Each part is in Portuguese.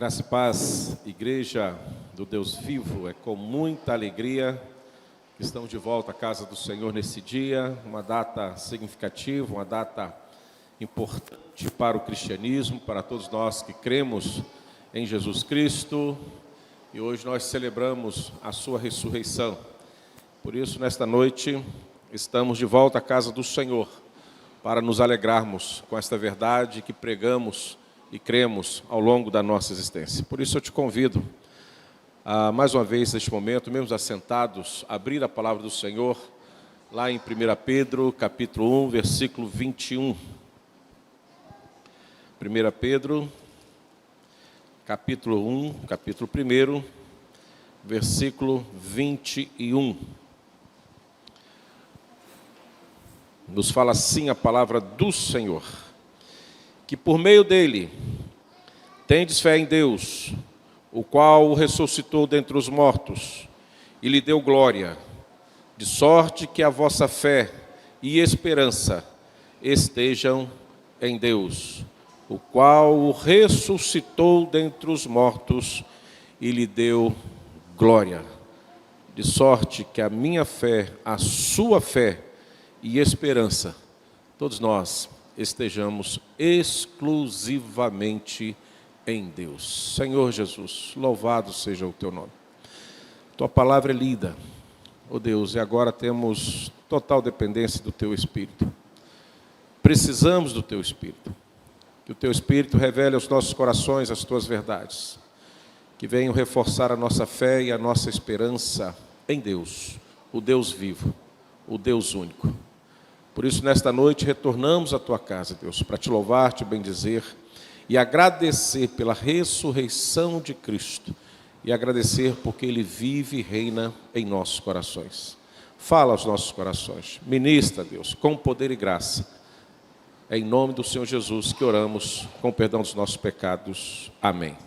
Graça e paz, Igreja do Deus vivo, é com muita alegria que estamos de volta à casa do Senhor nesse dia, uma data significativa, uma data importante para o cristianismo, para todos nós que cremos em Jesus Cristo, e hoje nós celebramos a sua ressurreição. Por isso, nesta noite, estamos de volta à casa do Senhor, para nos alegrarmos com esta verdade que pregamos e cremos ao longo da nossa existência. Por isso eu te convido a, mais uma vez, neste momento, mesmo assentados, abrir a palavra do Senhor, lá em 1 Pedro, capítulo 1, versículo 21. 1 Pedro, capítulo 1, capítulo 1, versículo 21. Nos fala assim a palavra do Senhor: que por meio dele tendes fé em Deus, o qual o ressuscitou dentre os mortos e lhe deu glória, de sorte que a vossa fé e esperança estejam em Deus, o qual o ressuscitou dentre os mortos e lhe deu glória, de sorte que a minha fé, a sua fé e esperança, todos nós estejamos exclusivamente em Deus. Senhor Jesus, louvado seja o teu nome. Tua palavra é lida, ó Deus, e agora temos total dependência do teu Espírito. Precisamos do teu Espírito. Que o teu Espírito revele aos nossos corações as tuas verdades, que venham reforçar a nossa fé e a nossa esperança em Deus, o Deus vivo, o Deus único. Por isso, nesta noite, retornamos à tua casa, Deus, para te louvar, te bendizer e agradecer pela ressurreição de Cristo e agradecer porque Ele vive e reina em nossos corações. Fala aos nossos corações, ministra, Deus, com poder e graça. É em nome do Senhor Jesus que oramos, com o perdão dos nossos pecados. Amém.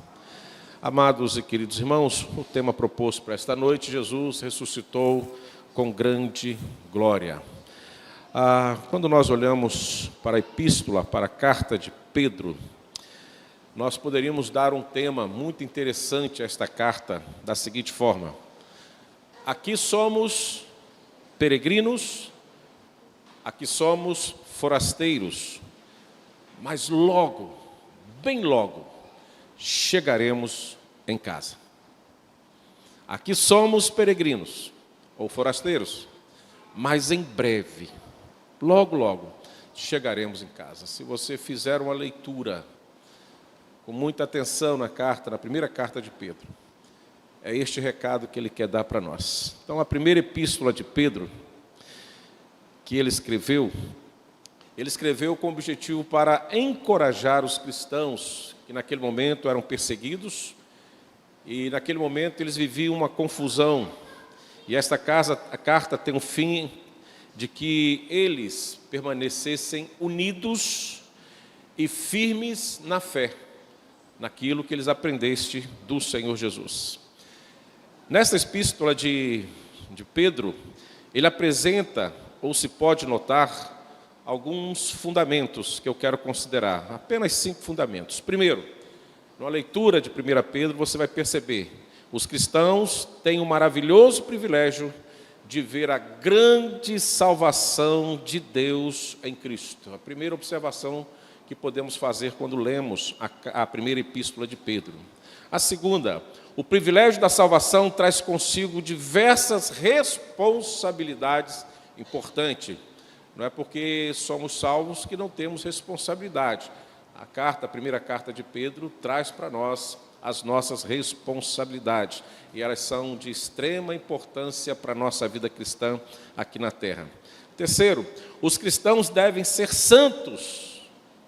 Amados e queridos irmãos, o tema proposto para esta noite: Jesus ressuscitou com grande glória. Quando nós olhamos para a epístola, para a carta de Pedro, nós poderíamos dar um tema muito interessante a esta carta, da seguinte forma: aqui somos peregrinos, aqui somos forasteiros, mas logo, bem logo, chegaremos em casa. Aqui somos peregrinos ou forasteiros, mas em breve, logo, logo, chegaremos em casa. Se você fizer uma leitura com muita atenção na carta, na primeira carta de Pedro, é este recado que ele quer dar para nós. Então, a primeira epístola de Pedro, que ele escreveu com o objetivo para encorajar os cristãos, que naquele momento eram perseguidos, e naquele momento eles viviam uma confusão, e esta carta tem um fim de que eles permanecessem unidos e firmes na fé, naquilo que eles aprendeste do Senhor Jesus. Nesta epístola de Pedro, ele apresenta, ou se pode notar, alguns fundamentos que eu quero considerar, apenas 5 fundamentos. Primeiro, na leitura de 1 Pedro, você vai perceber, os cristãos têm um maravilhoso privilégio de ver a grande salvação de Deus em Cristo. A primeira observação que podemos fazer quando lemos a primeira epístola de Pedro. A segunda, o privilégio da salvação traz consigo diversas responsabilidades importantes. Não é porque somos salvos que não temos responsabilidade. A primeira carta de Pedro traz para nós as nossas responsabilidades, e elas são de extrema importância para a nossa vida cristã aqui na terra. Terceiro, os cristãos devem ser santos.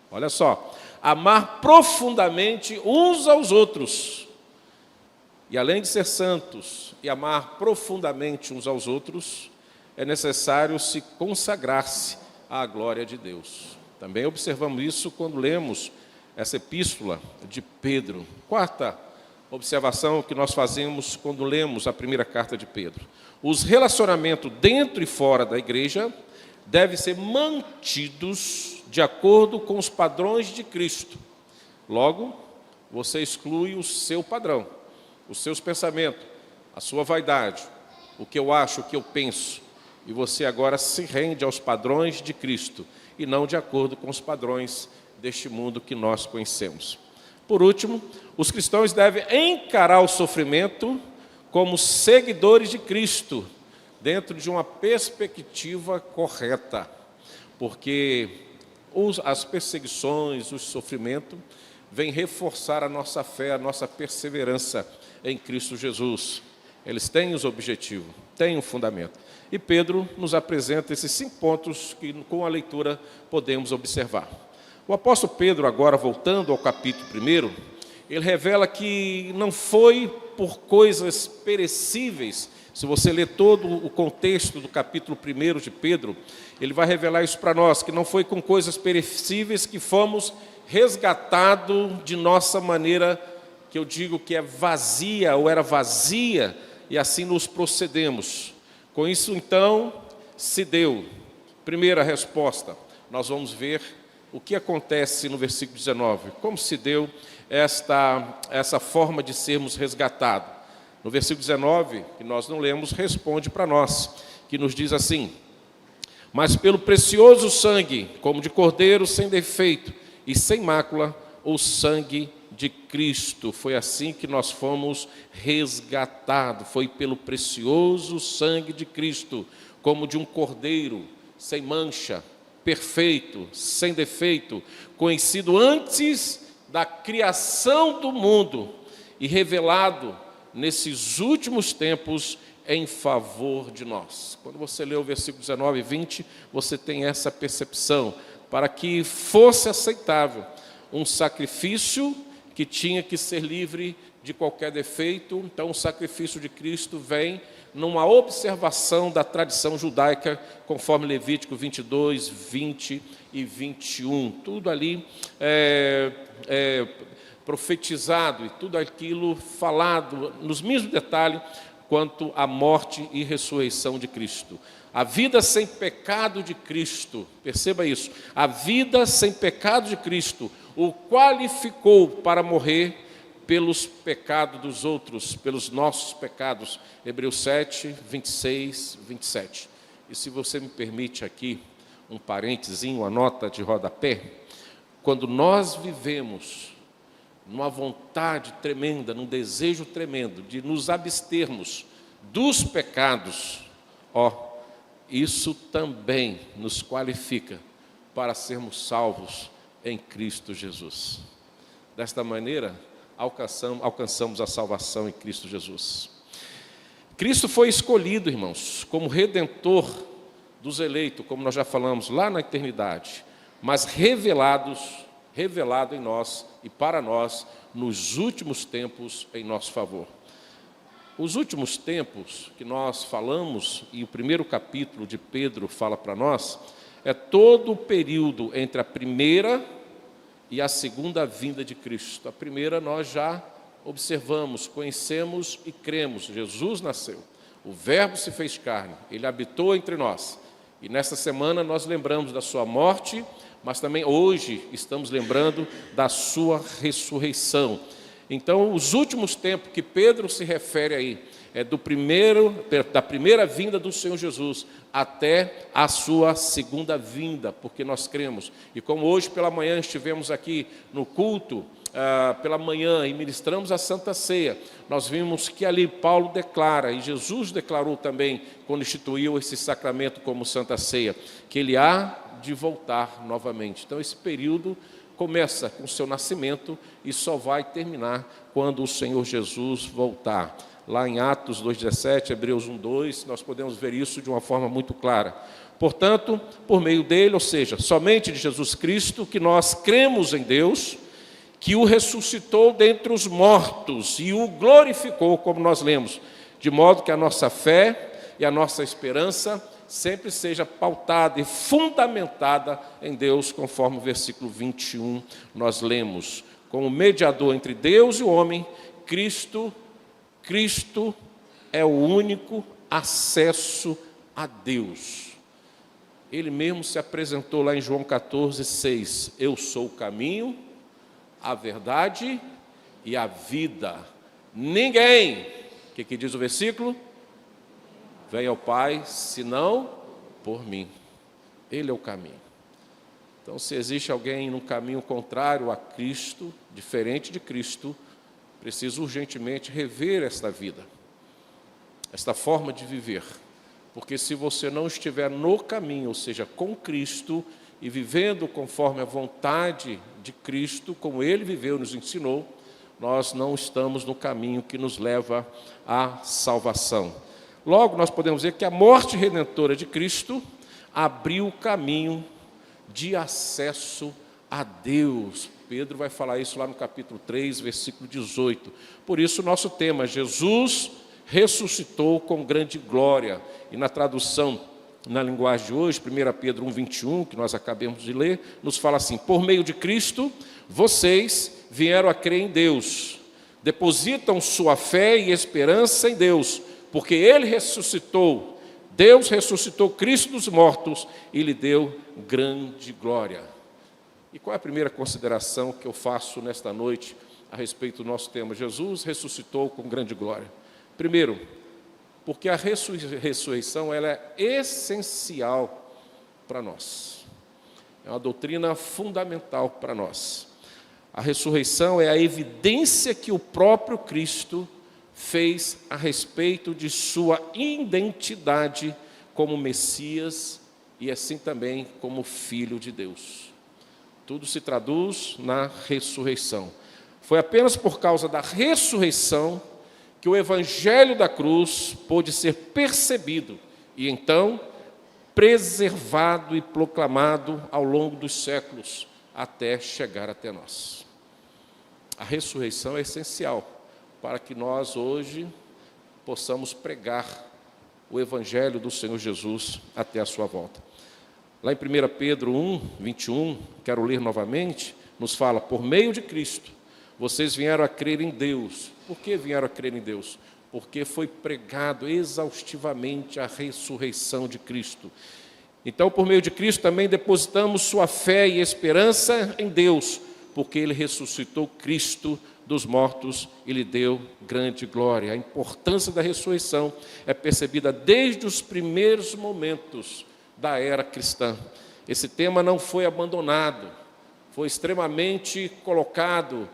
Olha só, amar profundamente uns aos outros. E além de ser santos e amar profundamente uns aos outros, é necessário se consagrar-se à glória de Deus. Também observamos isso quando lemos essa epístola de Pedro. Quarta observação que nós fazemos quando lemos a primeira carta de Pedro: os relacionamentos dentro e fora da igreja devem ser mantidos de acordo com os padrões de Cristo. Logo, você exclui o seu padrão, os seus pensamentos, a sua vaidade, o que eu acho, o que eu penso, e você agora se rende aos padrões de Cristo e não de acordo com os padrões deste mundo que nós conhecemos. Por último, os cristãos devem encarar o sofrimento como seguidores de Cristo, dentro de uma perspectiva correta, porque as perseguições, o sofrimento, vêm reforçar a nossa fé, a nossa perseverança em Cristo Jesus. Eles têm os objetivos, têm um fundamento. E Pedro nos apresenta esses 5 pontos que, com a leitura, podemos observar. O apóstolo Pedro, agora voltando ao capítulo 1, ele revela que não foi por coisas perecíveis. Se você ler todo o contexto do capítulo 1 de Pedro, ele vai revelar isso para nós, que não foi com coisas perecíveis que fomos resgatados de nossa maneira, que eu digo que é vazia, ou era vazia, e assim nos procedemos. Com isso, então, se deu. Primeira resposta, nós vamos ver o que acontece no versículo 19, como se deu essa forma de sermos resgatados. No versículo 19, que nós não lemos, responde para nós, que nos diz assim: mas pelo precioso sangue, como de cordeiro sem defeito e sem mácula, o sangue de Cristo. Foi assim que nós fomos resgatados, foi pelo precioso sangue de Cristo, como de um cordeiro sem mancha, perfeito, sem defeito, conhecido antes da criação do mundo e revelado nesses últimos tempos em favor de nós. Quando você lê o versículo 19 e 20, você tem essa percepção, para que fosse aceitável um sacrifício que tinha que ser livre de qualquer defeito. Então o sacrifício de Cristo vem numa observação da tradição judaica, conforme Levítico 22, 20 e 21. Tudo ali profetizado e tudo aquilo falado nos mesmos detalhes quanto à morte e ressurreição de Cristo. A vida sem pecado de Cristo, perceba isso, a vida sem pecado de Cristo o qualificou para morrer pelos pecados dos outros, pelos nossos pecados. Hebreus 7, 26, 27. E se você me permite aqui um parentezinho, uma nota de rodapé, quando nós vivemos numa vontade tremenda, num desejo tremendo de nos abstermos dos pecados, isso também nos qualifica para sermos salvos em Cristo Jesus. Desta maneira, alcançamos a salvação em Cristo Jesus. Cristo foi escolhido, irmãos, como redentor dos eleitos, como nós já falamos lá na eternidade, mas revelado em nós e para nós nos últimos tempos em nosso favor. Os últimos tempos que nós falamos, e o primeiro capítulo de Pedro fala para nós, é todo o período entre a primeira e a segunda vinda de Cristo. A primeira nós já observamos, conhecemos e cremos. Jesus nasceu, o Verbo se fez carne, Ele habitou entre nós. E nesta semana nós lembramos da sua morte, mas também hoje estamos lembrando da sua ressurreição. Então, os últimos tempos que Pedro se refere aí, é da primeira vinda do Senhor Jesus até a sua segunda vinda, porque nós cremos. E como hoje pela manhã estivemos aqui no culto, pela manhã, e ministramos a Santa Ceia, nós vimos que ali Paulo declara, e Jesus declarou também, quando instituiu esse sacramento como Santa Ceia, que ele há de voltar novamente. Então esse período começa com o seu nascimento e só vai terminar quando o Senhor Jesus voltar. Lá em Atos 2,17, Hebreus 1,2, nós podemos ver isso de uma forma muito clara. Portanto, por meio dele, ou seja, somente de Jesus Cristo, que nós cremos em Deus, que o ressuscitou dentre os mortos e o glorificou, como nós lemos, de modo que a nossa fé e a nossa esperança sempre seja pautada e fundamentada em Deus, conforme o versículo 21 nós lemos. Como mediador entre Deus e o homem, Cristo é o único acesso a Deus. Ele mesmo se apresentou lá em João 14, 6. Eu sou o caminho, a verdade e a vida. Ninguém, o que diz o versículo? Vem ao Pai, senão por mim. Ele é o caminho. Então, se existe alguém num caminho contrário a Cristo, diferente de Cristo, precisa urgentemente rever esta vida, esta forma de viver. Porque se você não estiver no caminho, ou seja, com Cristo, e vivendo conforme a vontade de Cristo, como Ele viveu, nos ensinou, nós não estamos no caminho que nos leva à salvação. Logo, nós podemos dizer que a morte redentora de Cristo abriu o caminho de acesso a Deus. Pedro vai falar isso lá no capítulo 3, versículo 18. Por isso, nosso tema, Jesus ressuscitou com grande glória. E na tradução, na linguagem de hoje, 1 Pedro 1, 21, que nós acabamos de ler, nos fala assim: por meio de Cristo, vocês vieram a crer em Deus, depositam sua fé e esperança em Deus, porque Ele ressuscitou. Deus ressuscitou Cristo dos mortos e lhe deu grande glória. E qual é a primeira consideração que eu faço nesta noite a respeito do nosso tema? Jesus ressuscitou com grande glória. Primeiro, porque a ressurreição ela é essencial para nós. É uma doutrina fundamental para nós. A ressurreição é a evidência que o próprio Cristo fez a respeito de sua identidade como Messias e assim também como Filho de Deus. Tudo se traduz na ressurreição. Foi apenas por causa da ressurreição que o Evangelho da cruz pôde ser percebido e então preservado e proclamado ao longo dos séculos até chegar até nós. A ressurreição é essencial para que nós hoje possamos pregar o Evangelho do Senhor Jesus até a sua volta. Lá em 1 Pedro 1, 21, quero ler novamente, nos fala: por meio de Cristo, vocês vieram a crer em Deus. Por que vieram a crer em Deus? Porque foi pregado exaustivamente a ressurreição de Cristo. Então, por meio de Cristo, também depositamos sua fé e esperança em Deus, porque Ele ressuscitou Cristo dos mortos e lhe deu grande glória. A importância da ressurreição é percebida desde os primeiros momentos da era cristã. Esse tema não foi abandonado, foi extremamente colocado,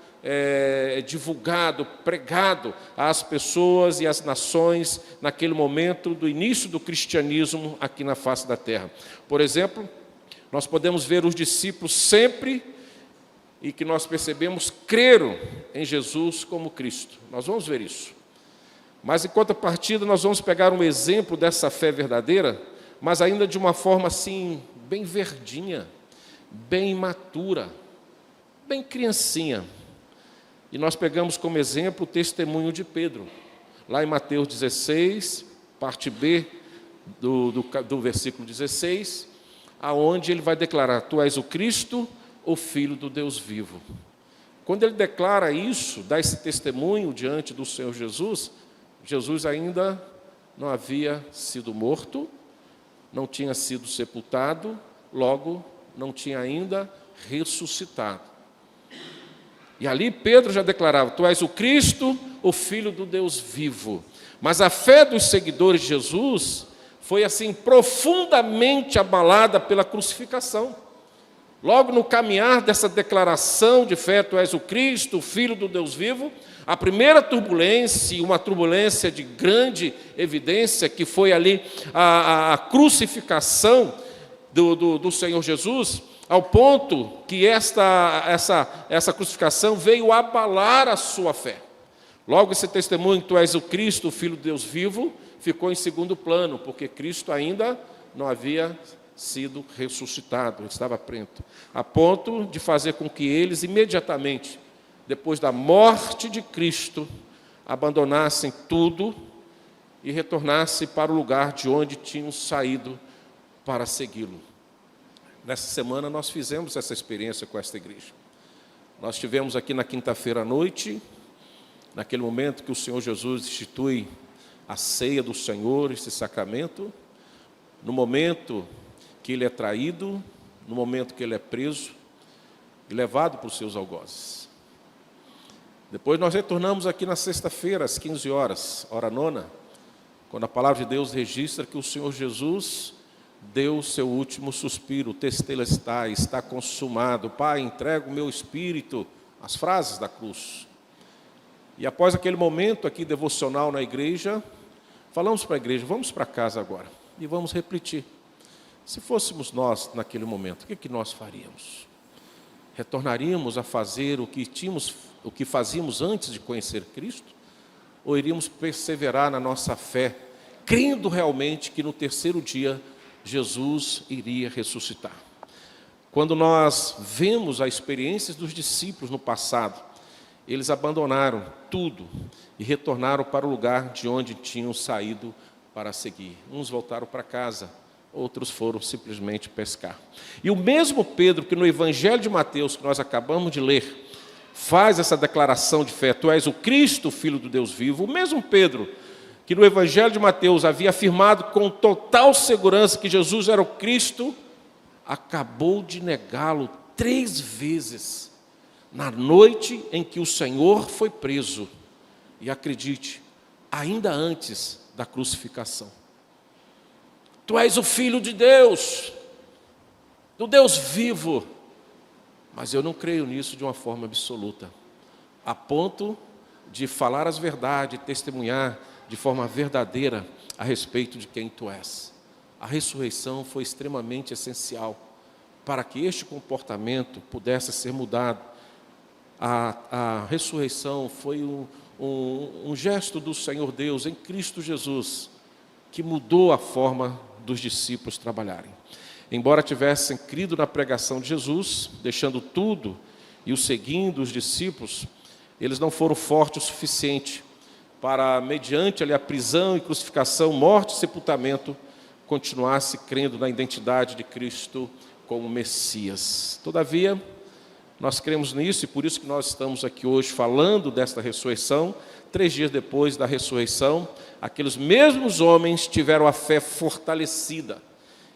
divulgado, pregado às pessoas e às nações naquele momento do início do cristianismo aqui na face da terra. Por exemplo, nós podemos ver os discípulos sempre e que nós percebemos creram em Jesus como Cristo. Nós vamos ver isso. Mas em contrapartida nós vamos pegar um exemplo dessa fé verdadeira, mas ainda de uma forma assim, bem verdinha, bem imatura, bem criancinha. E nós pegamos como exemplo o testemunho de Pedro, lá em Mateus 16, parte B do versículo 16, aonde ele vai declarar: tu és o Cristo, o Filho do Deus vivo. Quando ele declara isso, dá esse testemunho diante do Senhor Jesus, Jesus ainda não havia sido morto, não tinha sido sepultado, logo não tinha ainda ressuscitado. E ali Pedro já declarava: tu és o Cristo, o Filho do Deus vivo. Mas a fé dos seguidores de Jesus foi assim profundamente abalada pela crucificação. Logo no caminhar dessa declaração de fé, tu és o Cristo, o Filho do Deus vivo, a primeira turbulência, uma turbulência de grande evidência, que foi ali a crucificação do Senhor Jesus, ao ponto que essa crucificação veio abalar a sua fé. Logo esse testemunho, tu és o Cristo, o Filho de Deus vivo, ficou em segundo plano, porque Cristo ainda não havia sido ressuscitado, estava preso, a ponto de fazer com que eles imediatamente, depois da morte de Cristo, abandonassem tudo e retornassem para o lugar de onde tinham saído para segui-lo. Nessa semana nós fizemos essa experiência com esta igreja. Nós estivemos aqui na quinta-feira à noite, naquele momento que o Senhor Jesus institui a ceia do Senhor, esse sacramento, no momento que ele é traído, no momento que ele é preso e levado por seus algozes. Depois nós retornamos aqui na sexta-feira, às 15 horas, hora nona, quando a palavra de Deus registra que o Senhor Jesus deu o seu último suspiro, o tetelestai, está consumado. Pai, entrego o meu espírito, as frases da cruz. E após aquele momento aqui devocional na igreja, falamos para a igreja, vamos para casa agora e vamos refletir. Se fôssemos nós naquele momento, o que nós faríamos? Retornaríamos a fazer o que fazíamos antes de conhecer Cristo? Ou iríamos perseverar na nossa fé, crendo realmente que no terceiro dia Jesus iria ressuscitar? Quando nós vemos a experiência dos discípulos no passado, eles abandonaram tudo e retornaram para o lugar de onde tinham saído para seguir. Uns voltaram para casa, outros foram simplesmente pescar. E o mesmo Pedro que no Evangelho de Mateus, que nós acabamos de ler, faz essa declaração de fé: tu és o Cristo, Filho do Deus vivo. O mesmo Pedro que no Evangelho de Mateus havia afirmado com total segurança que Jesus era o Cristo, acabou de negá-lo 3 vezes na noite em que o Senhor foi preso. E acredite, ainda antes da crucificação. Tu és o Filho de Deus, do Deus vivo. Mas eu não creio nisso de uma forma absoluta, a ponto de falar as verdades, testemunhar de forma verdadeira a respeito de quem tu és. A ressurreição foi extremamente essencial para que este comportamento pudesse ser mudado. A ressurreição foi um gesto do Senhor Deus em Cristo Jesus, que mudou a forma dos discípulos trabalharem. Embora tivessem crido na pregação de Jesus, deixando tudo e o seguindo os discípulos, eles não foram fortes o suficiente para, mediante ali, a prisão e crucificação, morte e sepultamento, continuasse crendo na identidade de Cristo como Messias. Todavia, nós cremos nisso e por isso que nós estamos aqui hoje falando desta ressurreição. 3 dias depois da ressurreição, aqueles mesmos homens tiveram a fé fortalecida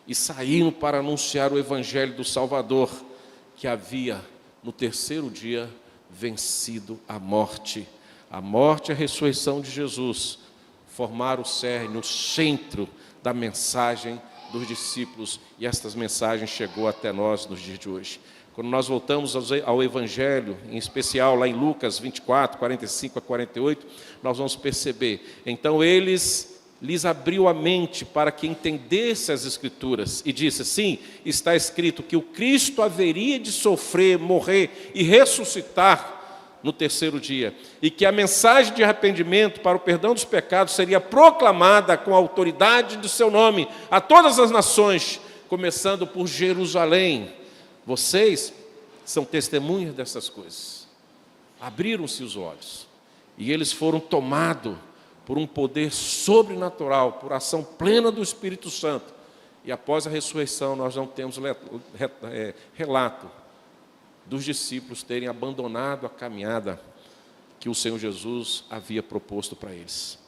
e saíram para anunciar o Evangelho do Salvador, que havia, no terceiro dia, vencido a morte. A morte e a ressurreição de Jesus formaram o cerne, o centro da mensagem dos discípulos, e esta mensagem chegou até nós nos dias de hoje. Quando nós voltamos ao Evangelho, em especial lá em Lucas 24, 45 a 48, nós vamos perceber. Então lhes abriu a mente para que entendesse as Escrituras e disse: sim, está escrito que o Cristo haveria de sofrer, morrer e ressuscitar no terceiro dia, e que a mensagem de arrependimento para o perdão dos pecados seria proclamada com a autoridade do seu nome a todas as nações, começando por Jerusalém. Vocês são testemunhas dessas coisas. Abriram-se os olhos e eles foram tomados por um poder sobrenatural, por ação plena do Espírito Santo. E após a ressurreição nós não temos relato dos discípulos terem abandonado a caminhada que o Senhor Jesus havia proposto para eles.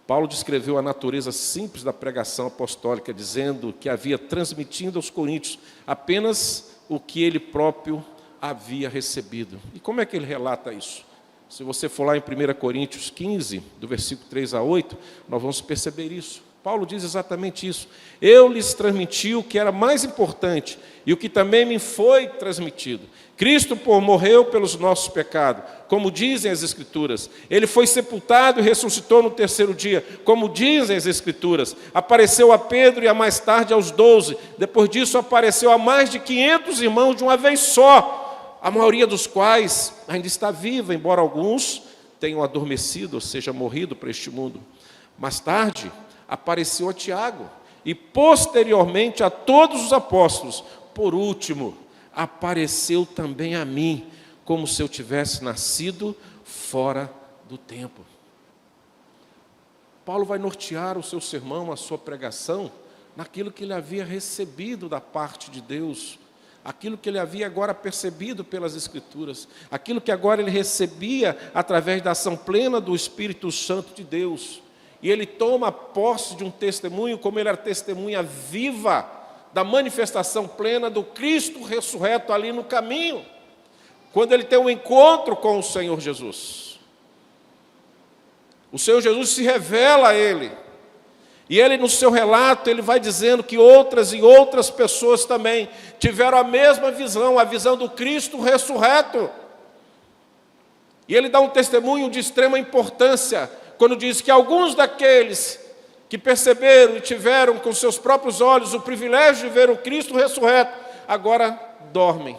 Paulo descreveu a natureza simples da pregação apostólica, dizendo que havia transmitido aos coríntios apenas o que ele próprio havia recebido. E como é que ele relata isso? Se você for lá em 1 Coríntios 15, do versículo 3 a 8, nós vamos perceber isso. Paulo diz exatamente isso. Eu lhes transmiti o que era mais importante e o que também me foi transmitido. Cristo morreu pelos nossos pecados, como dizem as Escrituras. Ele foi sepultado e ressuscitou no terceiro dia, como dizem as Escrituras. Apareceu a Pedro e mais tarde aos 12. Depois disso apareceu a mais de 500 irmãos de uma vez só, a maioria dos quais ainda está viva, embora alguns tenham adormecido, ou seja, morrido para este mundo. Mais tarde apareceu a Tiago e posteriormente a todos os apóstolos. Por último, apareceu também a mim, como se eu tivesse nascido fora do tempo. Paulo vai nortear o seu sermão, a sua pregação, naquilo que ele havia recebido da parte de Deus, aquilo que ele havia agora percebido pelas Escrituras, aquilo que agora ele recebia através da ação plena do Espírito Santo de Deus. E ele toma posse de um testemunho, como ele era testemunha viva da manifestação plena do Cristo ressurreto ali no caminho, quando ele tem um encontro com o Senhor Jesus. O Senhor Jesus se revela a ele. E ele, no seu relato, ele vai dizendo que outras e outras pessoas também tiveram a mesma visão, a visão do Cristo ressurreto. E ele dá um testemunho de extrema importância, quando diz que alguns daqueles que perceberam e tiveram com seus próprios olhos o privilégio de ver o Cristo ressurreto, agora dormem.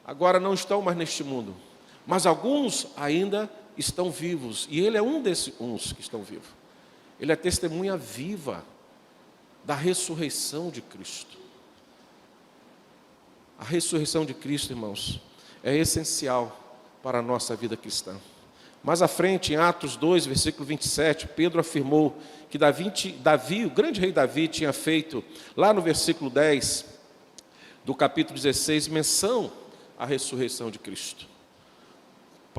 Agora não estão mais neste mundo. Mas alguns ainda estão vivos. E ele é um desses uns que estão vivos. Ele é testemunha viva da ressurreição de Cristo. A ressurreição de Cristo, irmãos, é essencial para a nossa vida cristã. Mais à frente, em Atos 2, versículo 27, Pedro afirmou que Davi, o grande rei Davi, tinha feito, lá no versículo 10 do capítulo 16, menção à ressurreição de Cristo.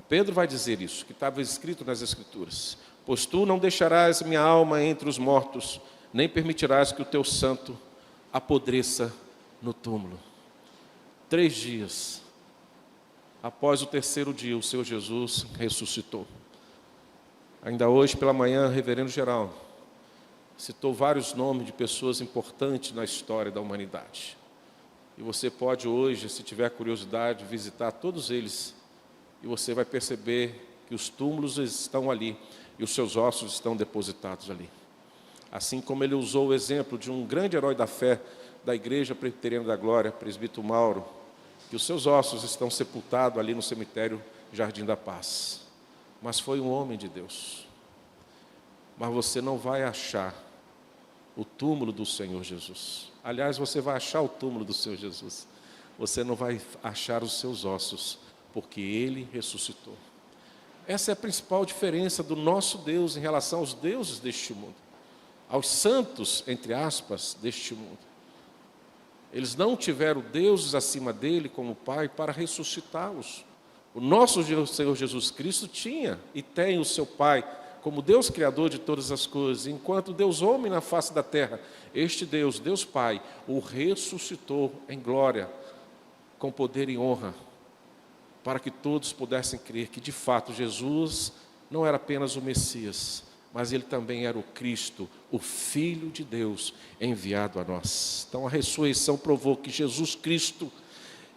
Pedro vai dizer isso, que estava escrito nas Escrituras. Pois tu não deixarás minha alma entre os mortos, nem permitirás que o teu santo apodreça no túmulo. 3 dias após o 3º dia, o Senhor Jesus ressuscitou. Ainda hoje pela manhã, reverendo geral citou vários nomes de pessoas importantes na história da humanidade. E você pode hoje, se tiver curiosidade, visitar todos eles, e você vai perceber que os túmulos estão ali, e os seus ossos estão depositados ali. Assim como ele usou o exemplo de um grande herói da fé da Igreja Presbiteriana da Glória, presbítero Mauro, que os seus ossos estão sepultados ali no cemitério Jardim da Paz. Mas foi um homem de Deus. Mas você não vai achar o túmulo do Senhor Jesus. Aliás, você vai achar o túmulo do Senhor Jesus. Você não vai achar os seus ossos, porque Ele ressuscitou. Essa é a principal diferença do nosso Deus em relação aos deuses deste mundo, aos santos, entre aspas, deste mundo. Eles não tiveram deuses acima dele como Pai para ressuscitá-los. O nosso Senhor Jesus Cristo tinha e tem o seu Pai como Deus Criador de todas as coisas. Enquanto Deus homem na face da terra, este Deus, Deus Pai, o ressuscitou em glória, com poder e honra, para que todos pudessem crer que de fato Jesus não era apenas o Messias, mas ele também era o Cristo, o Filho de Deus enviado a nós. Então a ressurreição provou que Jesus Cristo,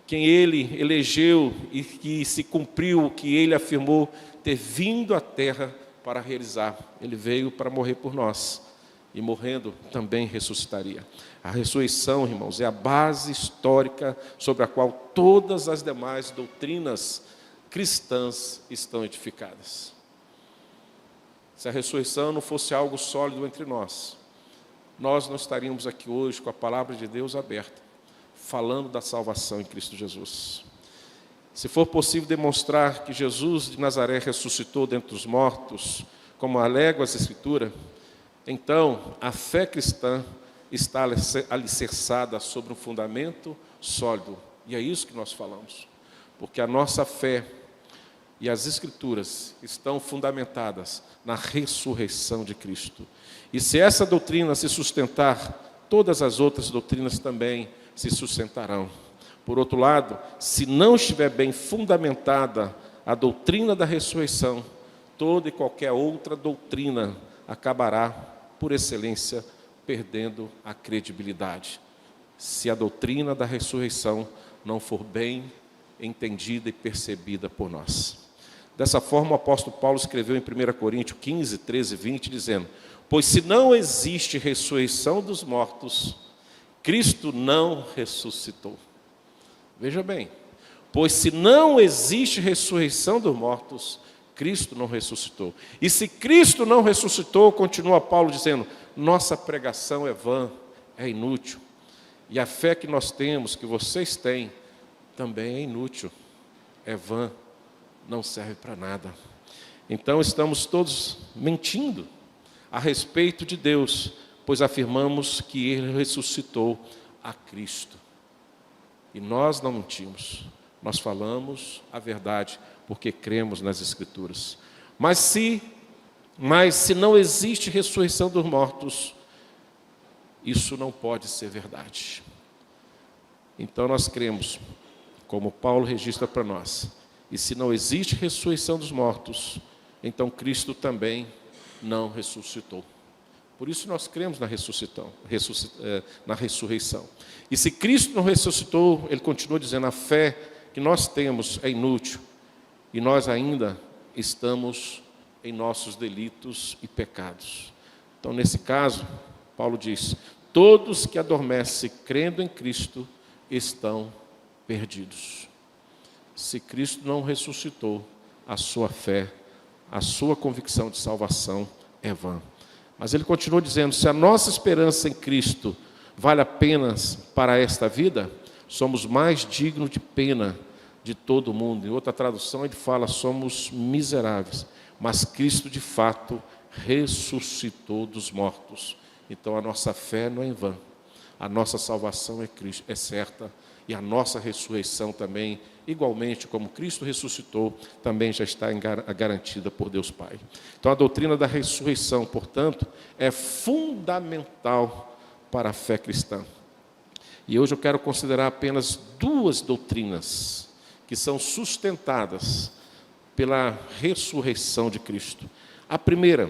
quem ele elegeu e que se cumpriu o que ele afirmou ter vindo à terra para realizar. Ele veio para morrer por nós e morrendo também ressuscitaria. A ressurreição, irmãos, é a base histórica sobre a qual todas as demais doutrinas cristãs estão edificadas. Se a ressurreição não fosse algo sólido entre nós, nós não estaríamos aqui hoje com a palavra de Deus aberta, falando da salvação em Cristo Jesus. Se for possível demonstrar que Jesus de Nazaré ressuscitou dentre os mortos, como alega as Escrituras, então a fé cristã está alicerçada sobre um fundamento sólido. E é isso que nós falamos. Porque a nossa fé e as Escrituras estão fundamentadas na ressurreição de Cristo. E se essa doutrina se sustentar, todas as outras doutrinas também se sustentarão. Por outro lado, se não estiver bem fundamentada a doutrina da ressurreição, toda e qualquer outra doutrina acabará, por excelência, perdendo a credibilidade. Se a doutrina da ressurreição não for bem entendida e percebida por nós. Dessa forma, o apóstolo Paulo escreveu em 1 Coríntios 15, 13 e 20, dizendo: pois se não existe ressurreição dos mortos, Cristo não ressuscitou. Veja bem, pois se não existe ressurreição dos mortos, Cristo não ressuscitou. E se Cristo não ressuscitou, continua Paulo dizendo, nossa pregação é vã, é inútil. E a fé que nós temos, que vocês têm, também é inútil, é vã, não serve para nada. Então estamos todos mentindo a respeito de Deus, pois afirmamos que Ele ressuscitou a Cristo. E nós não mentimos, nós falamos a verdade, porque cremos nas Escrituras. Mas se não existe ressurreição dos mortos, isso não pode ser verdade. Então nós cremos, como Paulo registra para nós, e se não existe ressurreição dos mortos, então Cristo também não ressuscitou. Por isso nós cremos na ressurreição. E se Cristo não ressuscitou, ele continua dizendo, a fé que nós temos é inútil, e nós ainda estamos em nossos delitos e pecados. Então, nesse caso, Paulo diz, todos que adormecem crendo em Cristo estão perdidos. Se Cristo não ressuscitou, a sua fé, a sua convicção de salvação é vã. Mas ele continua dizendo, se a nossa esperança em Cristo vale a pena para esta vida, somos mais dignos de pena de todo mundo. Em outra tradução ele fala, somos miseráveis, mas Cristo de fato ressuscitou dos mortos. Então a nossa fé não é em vão, a nossa salvação é certa, e a nossa ressurreição também, igualmente como Cristo ressuscitou, também já está garantida por Deus Pai. Então a doutrina da ressurreição, portanto, é fundamental para a fé cristã. E hoje eu quero considerar apenas duas doutrinas que são sustentadas pela ressurreição de Cristo. A primeira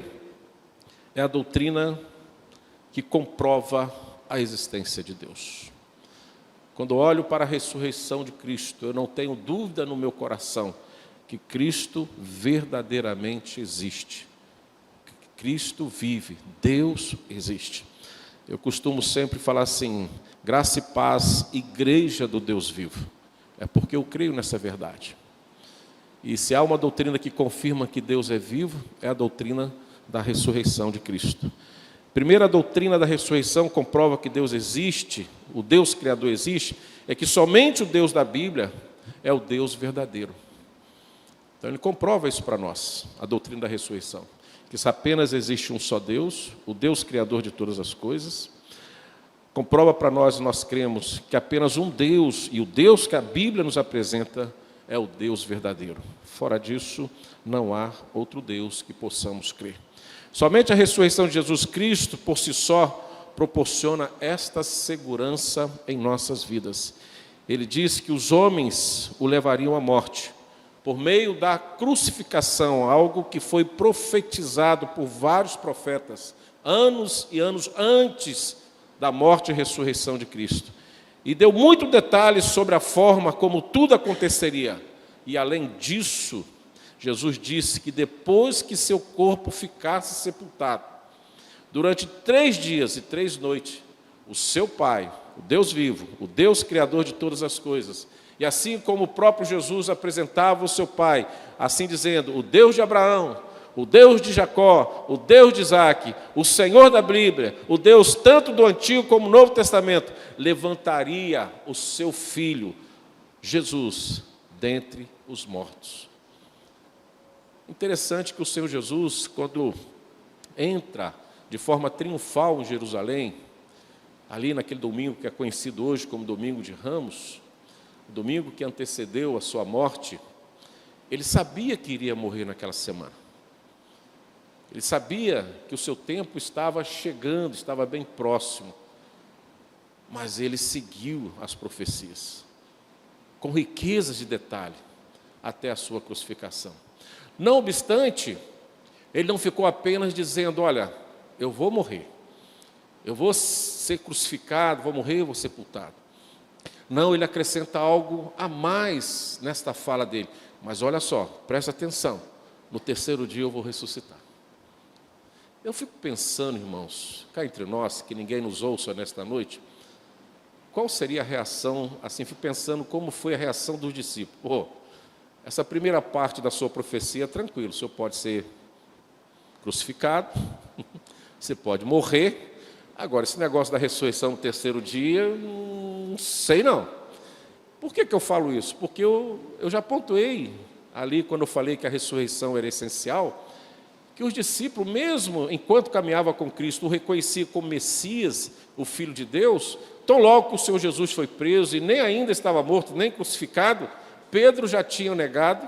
é a doutrina que comprova a existência de Deus. Quando olho para a ressurreição de Cristo, eu não tenho dúvida no meu coração que Cristo verdadeiramente existe. Cristo vive, Deus existe. Eu costumo sempre falar assim, graça e paz, igreja do Deus vivo. É porque eu creio nessa verdade. E se há uma doutrina que confirma que Deus é vivo, é a doutrina da ressurreição de Cristo. Primeira doutrina da ressurreição comprova que Deus existe, o Deus Criador existe, é que somente o Deus da Bíblia é o Deus verdadeiro. Então ele comprova isso para nós, a doutrina da ressurreição, que apenas existe um só Deus, o Deus Criador de todas as coisas. Comprova para nós cremos que apenas um Deus, e o Deus que a Bíblia nos apresenta é o Deus verdadeiro. Fora disso, não há outro Deus que possamos crer. Somente a ressurreição de Jesus Cristo, por si só, proporciona esta segurança em nossas vidas. Ele diz que os homens o levariam à morte, por meio da crucificação, algo que foi profetizado por vários profetas, anos e anos antes da morte e ressurreição de Cristo. E deu muitos detalhes sobre a forma como tudo aconteceria. E além disso, Jesus disse que depois que seu corpo ficasse sepultado, durante 3 dias e 3 noites, o seu Pai, o Deus vivo, o Deus Criador de todas as coisas, e assim como o próprio Jesus apresentava o seu Pai, assim dizendo, o Deus de Abraão, o Deus de Jacó, o Deus de Isaac, o Senhor da Bíblia, o Deus tanto do Antigo como do Novo Testamento, levantaria o seu Filho, Jesus, dentre os mortos. Interessante que o Senhor Jesus, quando entra de forma triunfal em Jerusalém, ali naquele domingo que é conhecido hoje como Domingo de Ramos, o domingo que antecedeu a sua morte, ele sabia que iria morrer naquela semana. Ele sabia que o seu tempo estava chegando, estava bem próximo, mas ele seguiu as profecias, com riquezas de detalhe, até a sua crucificação. Não obstante, ele não ficou apenas dizendo, olha, eu vou morrer, eu vou ser crucificado, vou morrer, vou sepultado. Não, ele acrescenta algo a mais nesta fala dele. Mas olha só, presta atenção, no 3º dia eu vou ressuscitar. Eu fico pensando, irmãos, cá entre nós, que ninguém nos ouça nesta noite, qual seria a reação, assim, fico pensando como foi a reação dos discípulos. Essa primeira parte da sua profecia, tranquilo, o senhor pode ser crucificado, você pode morrer. Agora, esse negócio da ressurreição no 3º dia, não sei não. Por que eu falo isso? Porque eu já pontuei ali, quando eu falei que a ressurreição era essencial, que os discípulos, mesmo enquanto caminhavam com Cristo, o reconheciam como Messias, o Filho de Deus. Tão logo que o Senhor Jesus foi preso e nem ainda estava morto, nem crucificado, Pedro já tinha negado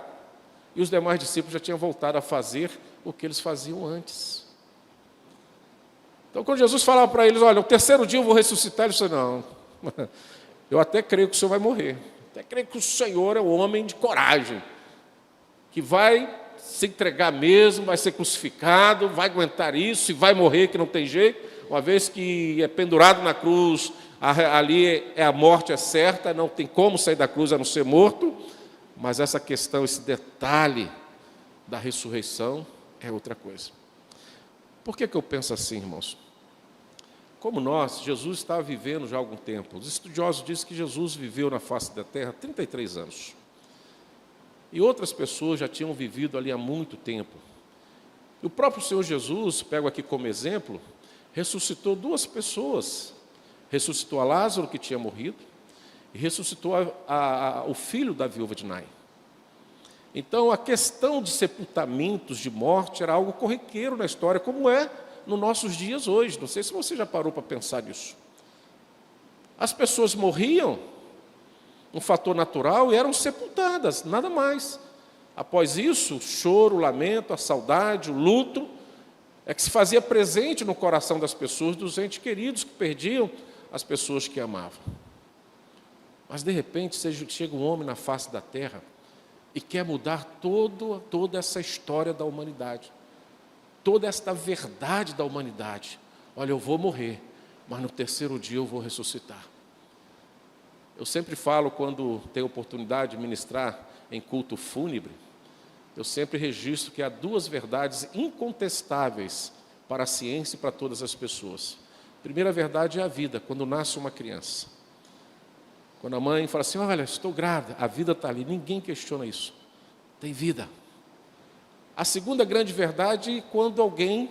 e os demais discípulos já tinham voltado a fazer o que eles faziam antes. Então, quando Jesus falava para eles, olha, o 3º dia eu vou ressuscitar, ele disse, não, eu até creio que o Senhor vai morrer, até creio que o Senhor é um homem de coragem, que vai se entregar mesmo, vai ser crucificado, vai aguentar isso e vai morrer, que não tem jeito. Uma vez que é pendurado na cruz, ali é a morte é certa, não tem como sair da cruz a não ser morto. Mas essa questão, esse detalhe da ressurreição é outra coisa. Por que eu penso assim, irmãos? Como nós, Jesus estava vivendo já há algum tempo. Os estudiosos dizem que Jesus viveu na face da terra 33 anos. E outras pessoas já tinham vivido ali há muito tempo. E o próprio Senhor Jesus, pego aqui como exemplo, ressuscitou duas pessoas. Ressuscitou a Lázaro, que tinha morrido, e ressuscitou o filho da viúva de Naim. Então, a questão de sepultamentos, de morte, era algo corriqueiro na história, como é nos nossos dias hoje. Não sei se você já parou para pensar nisso. As pessoas morriam, um fator natural, e eram sepultadas, nada mais. Após isso, o choro, o lamento, a saudade, o luto, é que se fazia presente no coração das pessoas, dos entes queridos que perdiam as pessoas que amavam. Mas, de repente, chega um homem na face da terra e quer mudar toda essa história da humanidade, toda esta verdade da humanidade. Olha, eu vou morrer, mas no terceiro dia eu vou ressuscitar. Eu sempre falo, quando tenho oportunidade de ministrar em culto fúnebre, eu sempre registro que há duas verdades incontestáveis para a ciência e para todas as pessoas. A primeira verdade é a vida, quando nasce uma criança. Quando a mãe fala assim, olha, estou grávida, a vida está ali, ninguém questiona isso. Tem vida. A segunda grande verdade é quando alguém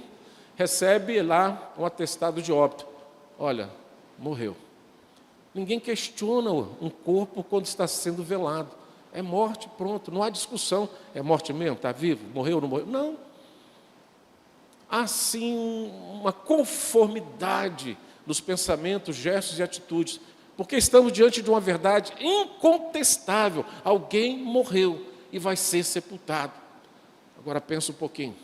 recebe lá um atestado de óbito. Olha, morreu. Ninguém questiona um corpo quando está sendo velado. É morte, pronto, não há discussão. É morte mesmo, está vivo, morreu ou não morreu? Não. Há sim uma conformidade nos pensamentos, gestos e atitudes. Porque estamos diante de uma verdade incontestável. Alguém morreu e vai ser sepultado. Agora pensa um pouquinho.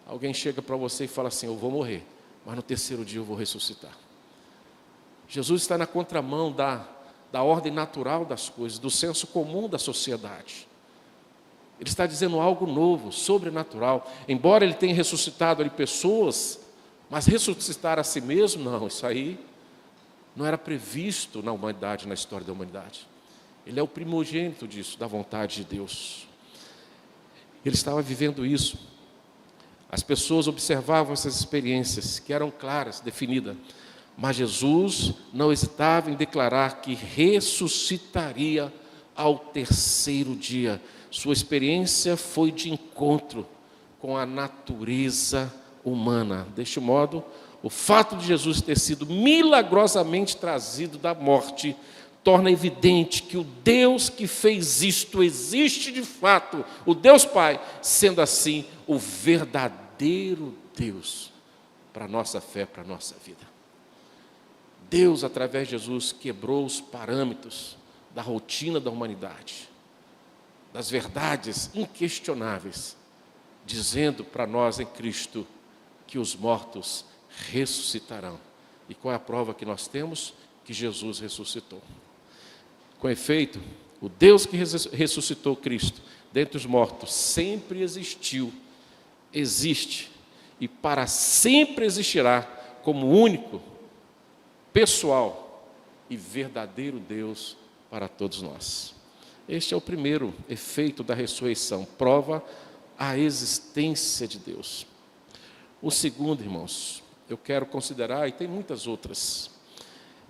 Alguém chega para você e fala assim, eu vou morrer, mas no terceiro dia eu vou ressuscitar. Jesus está na contramão da ordem natural das coisas, do senso comum da sociedade. Ele está dizendo algo novo, sobrenatural. Embora ele tenha ressuscitado ali pessoas, mas ressuscitar a si mesmo, não, isso aí não era previsto na humanidade, na história da humanidade. Ele é o primogênito disso, da vontade de Deus. Ele estava vivendo isso. As pessoas observavam essas experiências, que eram claras, definidas. Mas Jesus não hesitava em declarar que ressuscitaria ao terceiro dia. Sua experiência foi de encontro com a natureza humana. Deste modo, o fato de Jesus ter sido milagrosamente trazido da morte torna evidente que o Deus que fez isto existe de fato, o Deus Pai, sendo assim o verdadeiro Deus para a nossa fé, para a nossa vida. Deus, através de Jesus, quebrou os parâmetros da rotina da humanidade, das verdades inquestionáveis, dizendo para nós em Cristo que os mortos ressuscitarão. E qual é a prova que nós temos? Que Jesus ressuscitou. Com efeito, o Deus que ressuscitou Cristo dentre os mortos sempre existiu, existe e para sempre existirá como único, pessoal e verdadeiro Deus para todos nós. Este é o primeiro efeito da ressurreição, prova a existência de Deus. O segundo, irmãos, eu quero considerar, e tem muitas outras,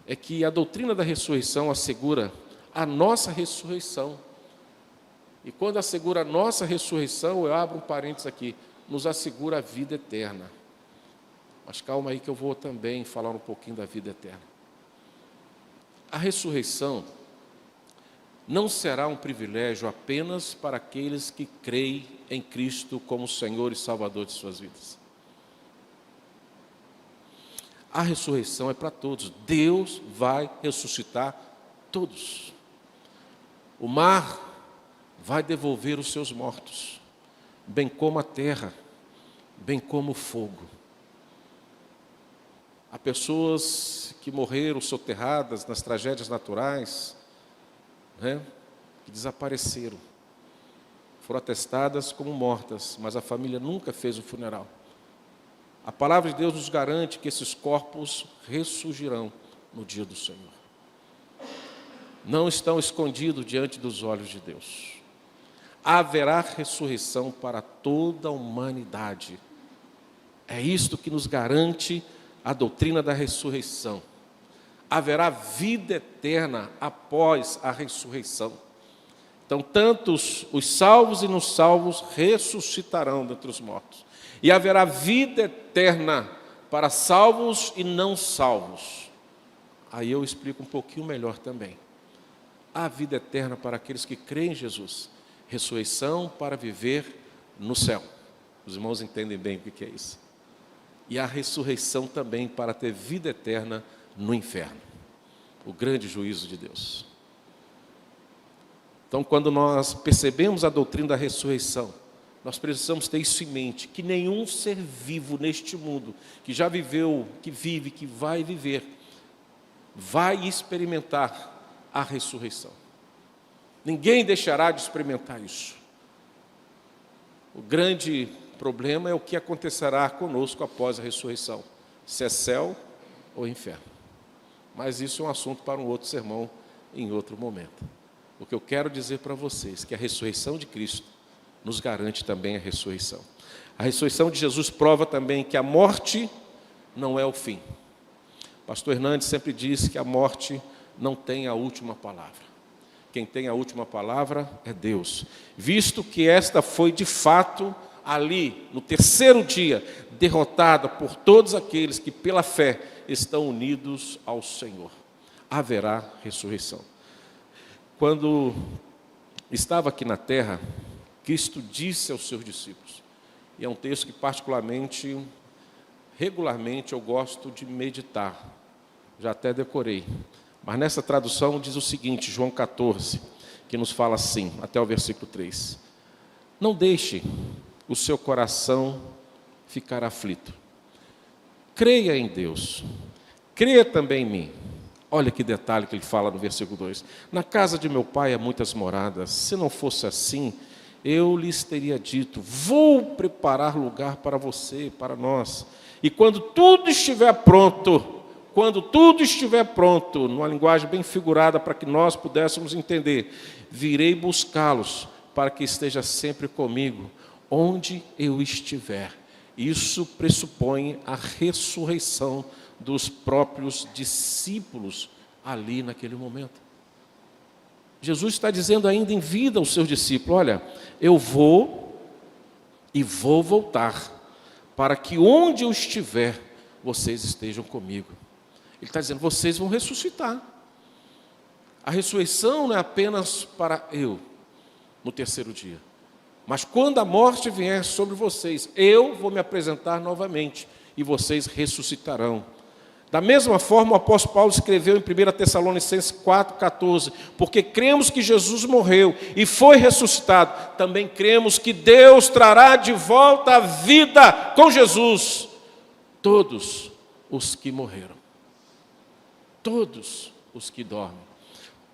é que a doutrina da ressurreição assegura a nossa ressurreição. E quando assegura a nossa ressurreição, eu abro um parênteses aqui, nos assegura a vida eterna. Mas calma aí que eu vou também falar um pouquinho da vida eterna. A ressurreição não será um privilégio apenas para aqueles que creem em Cristo como Senhor e Salvador de suas vidas. A ressurreição é para todos. Deus vai ressuscitar todos. O mar vai devolver os seus mortos, bem como a terra, bem como o fogo. Há pessoas que morreram soterradas nas tragédias naturais, que desapareceram. foram atestadas como mortas, mas a família nunca fez o funeral. A palavra de Deus nos garante que esses corpos ressurgirão no dia do Senhor. Não estão escondidos diante dos olhos de Deus. Haverá ressurreição para toda a humanidade. É isto que nos garante a doutrina da ressurreição. Haverá vida eterna após a ressurreição. Então, tanto os salvos e não salvos ressuscitarão dentre os mortos. E haverá vida eterna para salvos e não salvos. Aí eu explico um pouquinho melhor também. Há vida eterna para aqueles que creem em Jesus. Ressurreição para viver no céu. Os irmãos entendem bem o que é isso. E a ressurreição também para ter vida eterna no inferno. O grande juízo de Deus. Então, quando nós percebemos a doutrina da ressurreição, nós precisamos ter isso em mente, que nenhum ser vivo neste mundo, que já viveu, que vive, que vai viver, vai experimentar a ressurreição. Ninguém deixará de experimentar isso. O grande problema é o que acontecerá conosco após a ressurreição, se é céu ou inferno. Mas isso é um assunto para um outro sermão em outro momento. O que eu quero dizer para vocês é que a ressurreição de Cristo nos garante também a ressurreição. A ressurreição de Jesus prova também que a morte não é o fim. O pastor Hernandes sempre disse que a morte não tem a última palavra. Quem tem a última palavra é Deus. Visto que esta foi de fato ali, no terceiro dia, derrotada por todos aqueles que pela fé estão unidos ao Senhor. Haverá ressurreição. Quando estava aqui na terra, Cristo disse aos seus discípulos, e é um texto que particularmente, regularmente eu gosto de meditar, já até decorei, mas nessa tradução diz o seguinte, João 14, que nos fala assim, até o versículo 3, não deixe o seu coração ficar aflito, creia em Deus, creia também em mim. Olha que detalhe que ele fala no versículo 2. Na casa de meu pai há muitas moradas. Se não fosse assim, eu lhes teria dito, vou preparar lugar para você, para nós. E quando tudo estiver pronto, numa linguagem bem figurada para que nós pudéssemos entender, virei buscá-los para que esteja sempre comigo, onde eu estiver. Isso pressupõe a ressurreição dos próprios discípulos ali naquele momento. Jesus está dizendo ainda em vida aos seus discípulos, olha, eu vou e vou voltar, para que onde eu estiver, vocês estejam comigo. Ele está dizendo, vocês vão ressuscitar. A ressurreição não é apenas para eu, no terceiro dia. Mas quando a morte vier sobre vocês, eu vou me apresentar novamente, e vocês ressuscitarão. Da mesma forma, o apóstolo Paulo escreveu em 1 Tessalonicenses 4,14, porque cremos que Jesus morreu e foi ressuscitado, também cremos que Deus trará de volta a vida com Jesus todos os que morreram, todos os que dormem,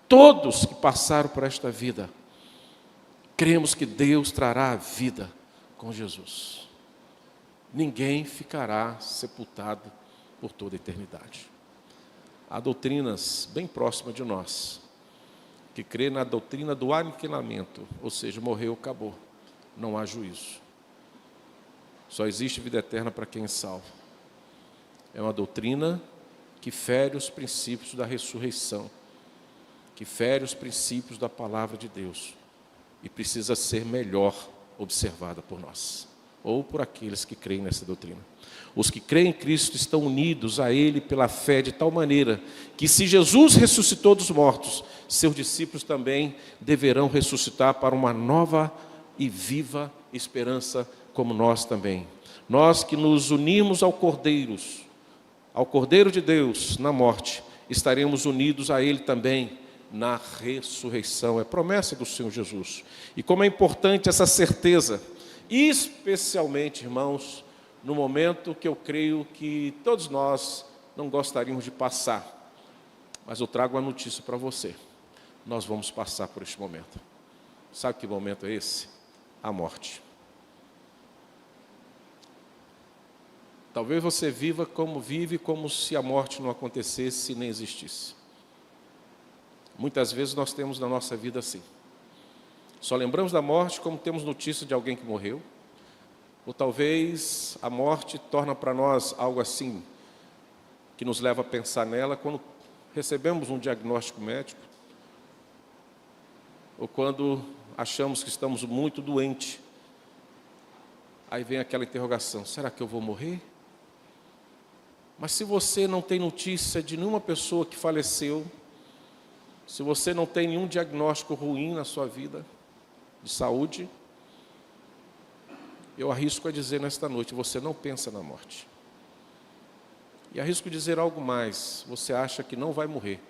todos que passaram por esta vida. Cremos que Deus trará a vida com Jesus. Ninguém ficará sepultado por toda a eternidade. Há doutrinas bem próximas de nós, que crê na doutrina do aniquilamento, ou seja, morreu, acabou, não há juízo. Só existe vida eterna para quem é salvo. É uma doutrina que fere os princípios da ressurreição, que fere os princípios da palavra de Deus, e precisa ser melhor observada por nós, ou por aqueles que creem nessa doutrina. Os que creem em Cristo estão unidos a Ele pela fé de tal maneira que se Jesus ressuscitou dos mortos, seus discípulos também deverão ressuscitar para uma nova e viva esperança como nós também. Nós que nos unimos ao Cordeiro de Deus na morte, estaremos unidos a Ele também na ressurreição. É promessa do Senhor Jesus. E como é importante essa certeza, especialmente, irmãos, no momento que eu creio que todos nós não gostaríamos de passar. Mas eu trago uma notícia para você. Nós vamos passar por este momento. Sabe que momento é esse? a morte. Talvez você vive como se a morte não acontecesse nem existisse. Muitas vezes nós temos na nossa vida assim. Só lembramos da morte como temos notícia de alguém que morreu. Ou talvez a morte torna para nós algo assim, que nos leva a pensar nela quando recebemos um diagnóstico médico, ou quando achamos que estamos muito doentes. Aí vem aquela interrogação: será que eu vou morrer? Mas se você não tem notícia de nenhuma pessoa que faleceu, se você não tem nenhum diagnóstico ruim na sua vida de saúde, eu arrisco a dizer nesta noite: você não pensa na morte. E arrisco dizer algo mais: você acha que não vai morrer.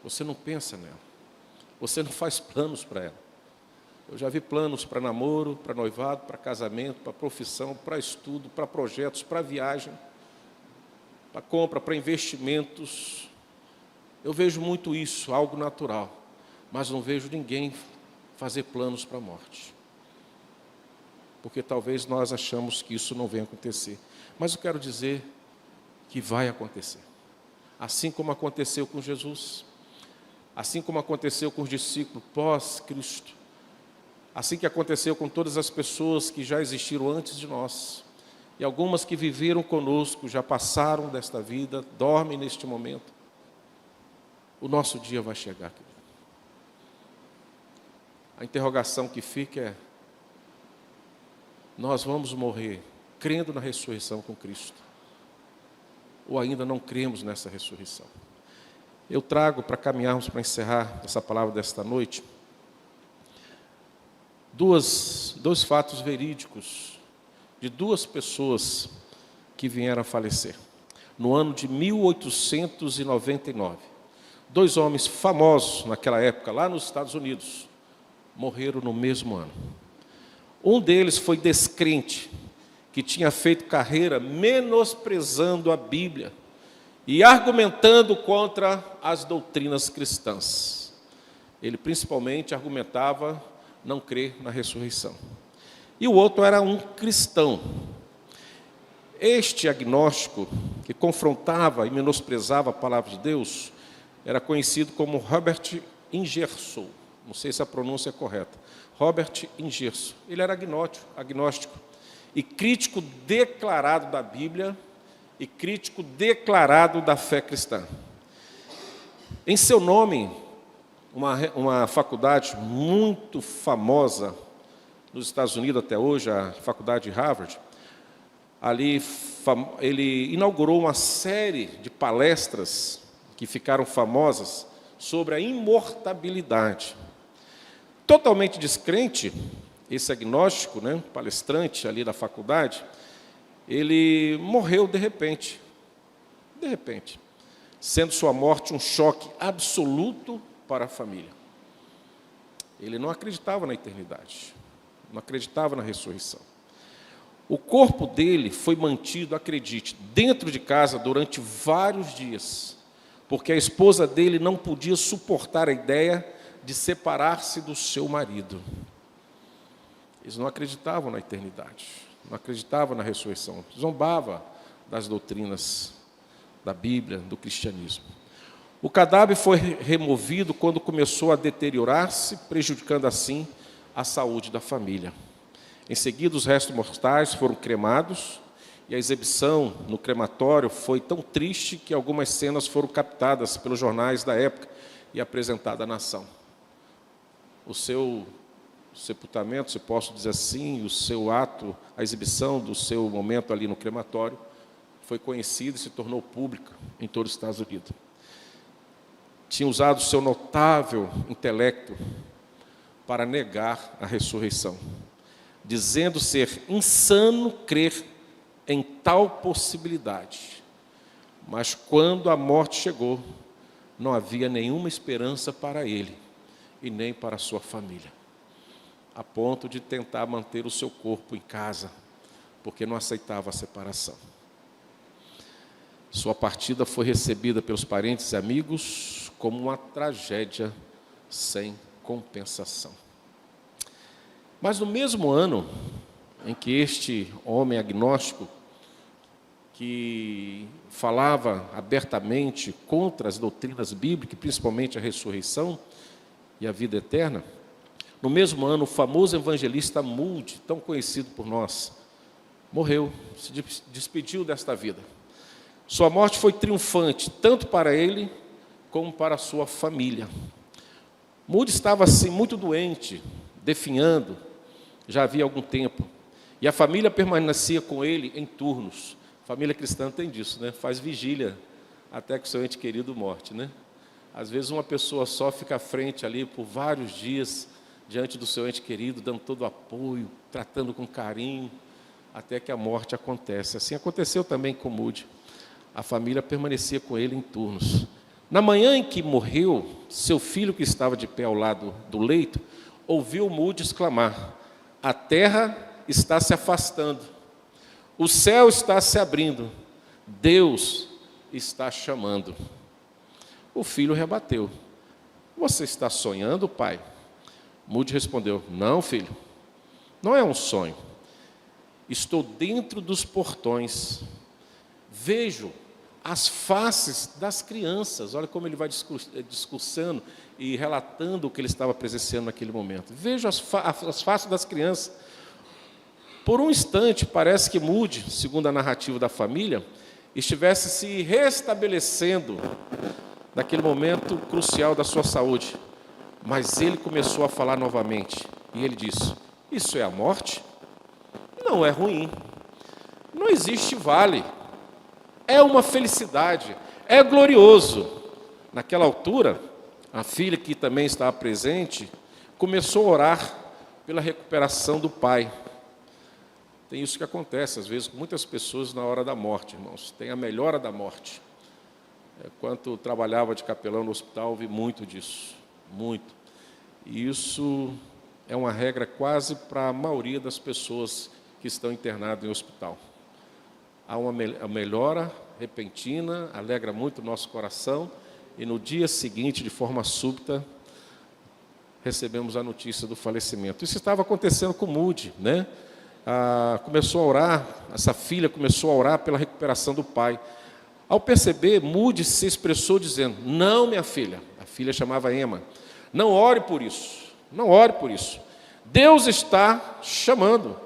Você não pensa nela. Você não faz planos para ela. Eu já vi planos para namoro, para noivado, para casamento, para profissão, para estudo, para projetos, para viagem, para compra, para investimentos. Eu vejo muito isso, algo natural, mas não vejo ninguém fazer planos para a morte. Porque talvez nós achamos que isso não venha acontecer. Mas eu quero dizer que vai acontecer. Assim como aconteceu com Jesus, assim como aconteceu com os discípulos pós-Cristo, assim que aconteceu com todas as pessoas que já existiram antes de nós, e algumas que viveram conosco, já passaram desta vida, dormem neste momento. O nosso dia vai chegar, querido. A interrogação que fica é: nós vamos morrer crendo na ressurreição com Cristo, ou ainda não cremos nessa ressurreição? Eu trago, para caminharmos para encerrar essa palavra desta noite, dois fatos verídicos de duas pessoas que vieram a falecer no ano de 1899. Dois homens famosos naquela época, lá nos Estados Unidos, morreram no mesmo ano. Um deles foi descrente, que tinha feito carreira menosprezando a Bíblia e argumentando contra as doutrinas cristãs. Ele principalmente argumentava não crer na ressurreição. E o outro era um cristão. Este agnóstico, que confrontava e menosprezava a palavra de Deus, era conhecido como Robert Ingersoll. Não sei se a pronúncia é correta. Robert Ingersoll. Ele era agnóstico e crítico declarado da Bíblia e crítico declarado da fé cristã. Em seu nome, uma faculdade muito famosa nos Estados Unidos até hoje, a faculdade de Harvard, ali ele inaugurou uma série de palestras que ficaram famosas sobre a imortalidade. Totalmente descrente, esse agnóstico, palestrante ali da faculdade, ele morreu de repente, sendo sua morte um choque absoluto para a família. Ele não acreditava na eternidade, não acreditava na ressurreição. O corpo dele foi mantido, acredite, dentro de casa durante vários dias, porque a esposa dele não podia suportar a ideia de separar-se do seu marido. Eles não acreditavam na eternidade, não acreditavam na ressurreição, zombavam das doutrinas da Bíblia, do cristianismo. O cadáver foi removido quando começou a deteriorar-se, prejudicando assim a saúde da família. Em seguida, os restos mortais foram cremados e a exibição no crematório foi tão triste que algumas cenas foram captadas pelos jornais da época e apresentadas à nação. O seu sepultamento, se posso dizer assim, o seu ato, a exibição do seu momento ali no crematório, foi conhecido e se tornou pública em todo os Estados Unidos. Tinha usado o seu notável intelecto para negar a ressurreição, dizendo ser insano crer em tal possibilidade. Mas quando a morte chegou, não havia nenhuma esperança para ele e nem para a sua família, a ponto de tentar manter o seu corpo em casa, porque não aceitava a separação. Sua partida foi recebida pelos parentes e amigos como uma tragédia sem compensação. Mas no mesmo ano em que este homem agnóstico, que falava abertamente contra as doutrinas bíblicas, principalmente a ressurreição e a vida eterna, no mesmo ano, o famoso evangelista Moody, tão conhecido por nós, morreu, se despediu desta vida. Sua morte foi triunfante, tanto para ele como para a sua família. Moody estava assim muito doente, definhando, já havia algum tempo, e a família permanecia com ele em turnos. Família cristã tem disso, né? Faz vigília até que o seu ente querido morte, né? Às vezes uma pessoa só fica à frente ali por vários dias diante do seu ente querido, dando todo o apoio, tratando com carinho, até que a morte acontece. Assim aconteceu também com Moody. A família permanecia com ele em turnos. Na manhã em que morreu, seu filho, que estava de pé ao lado do leito, ouviu Moody exclamar: a terra está se afastando, o céu está se abrindo, Deus está chamando. O filho rebateu: você está sonhando, pai? Moody respondeu: não, filho, não é um sonho. Estou dentro dos portões, vejo as faces das crianças. Olha como ele vai discursando e relatando o que ele estava presenciando naquele momento. Vejo as faces das crianças. Por um instante, parece que Moody, segundo a narrativa da família, estivesse se restabelecendo naquele momento crucial da sua saúde. Mas ele começou a falar novamente. E ele disse: isso é a morte? Não é ruim. Não existe vale. É uma felicidade. É glorioso. Naquela altura, a filha, que também estava presente, começou a orar pela recuperação do pai. Tem isso que acontece, às vezes, com muitas pessoas na hora da morte, irmãos. Tem a melhora da morte. Enquanto trabalhava de capelão no hospital, vi muito disso. Muito. E isso é uma regra quase para a maioria das pessoas que estão internadas em hospital. Há uma melhora repentina, alegra muito o nosso coração, e no dia seguinte, de forma súbita, recebemos a notícia do falecimento. Isso estava acontecendo com Moody, né? Começou a orar, essa filha começou a orar pela recuperação do pai. Ao perceber, Moody se expressou dizendo: não, minha filha, a filha chamava Emma, não ore por isso, não ore por isso. Deus está chamando.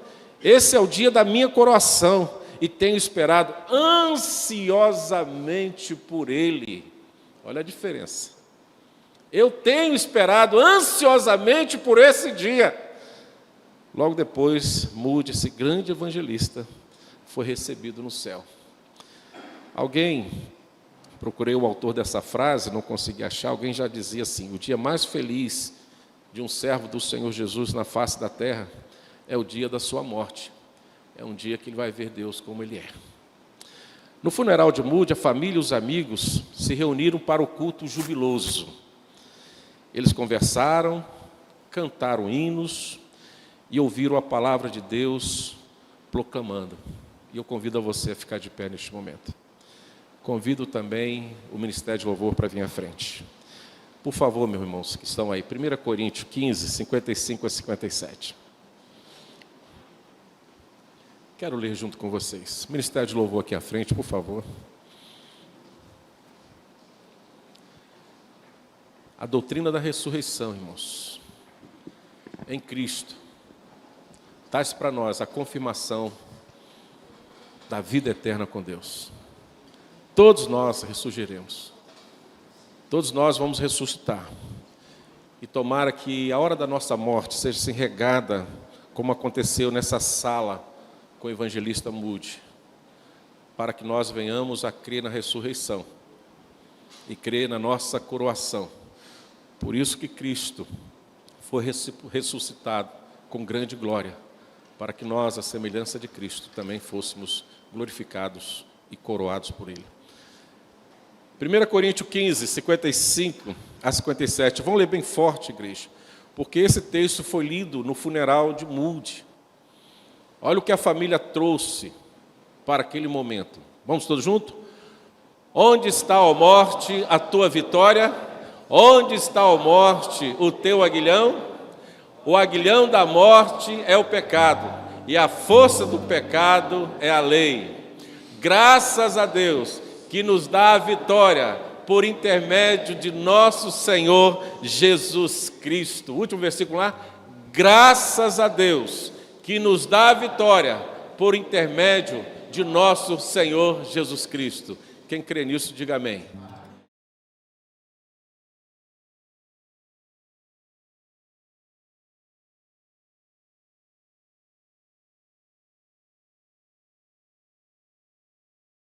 Esse é o dia da minha coroação e tenho esperado ansiosamente por ele. Olha a diferença. Eu tenho esperado ansiosamente por esse dia. Logo depois, Moody, esse grande evangelista, foi recebido no céu. Procurei o autor dessa frase, não consegui achar, alguém já dizia assim: o dia mais feliz de um servo do Senhor Jesus na face da terra é o dia da sua morte. É um dia que ele vai ver Deus como ele é. No funeral de Moody, a família e os amigos se reuniram para o culto jubiloso. Eles conversaram, cantaram hinos e ouviram a palavra de Deus proclamando. E eu convido a você a ficar de pé neste momento. Convido também o Ministério de Louvor para vir à frente. Por favor, meus irmãos que estão aí, 1 Coríntios 15, 55 a 57. Quero ler junto com vocês. Ministério de Louvor aqui à frente, por favor. A doutrina da ressurreição, irmãos, em Cristo, traz para nós a confirmação da vida eterna com Deus. Todos nós ressurgiremos. Todos nós vamos ressuscitar. E tomara que a hora da nossa morte seja assim regada, como aconteceu nessa sala com o evangelista Moody, para que nós venhamos a crer na ressurreição e crer na nossa coroação. Por isso que Cristo foi ressuscitado com grande glória, para que nós, à semelhança de Cristo, também fôssemos glorificados e coroados por Ele. 1 Coríntios 15, 55 a 57. Vamos ler bem forte, igreja, porque esse texto foi lido no funeral de Moody. Olha o que a família trouxe para aquele momento. Vamos todos juntos? Onde está, ó morte, a tua vitória? Onde está, ó morte, o teu aguilhão? O aguilhão da morte é o pecado, e a força do pecado é a lei. Graças a Deus que nos dá a vitória por intermédio de nosso Senhor Jesus Cristo. Último versículo lá. Graças a Deus que nos dá a vitória por intermédio de nosso Senhor Jesus Cristo. Quem crê nisso, diga amém.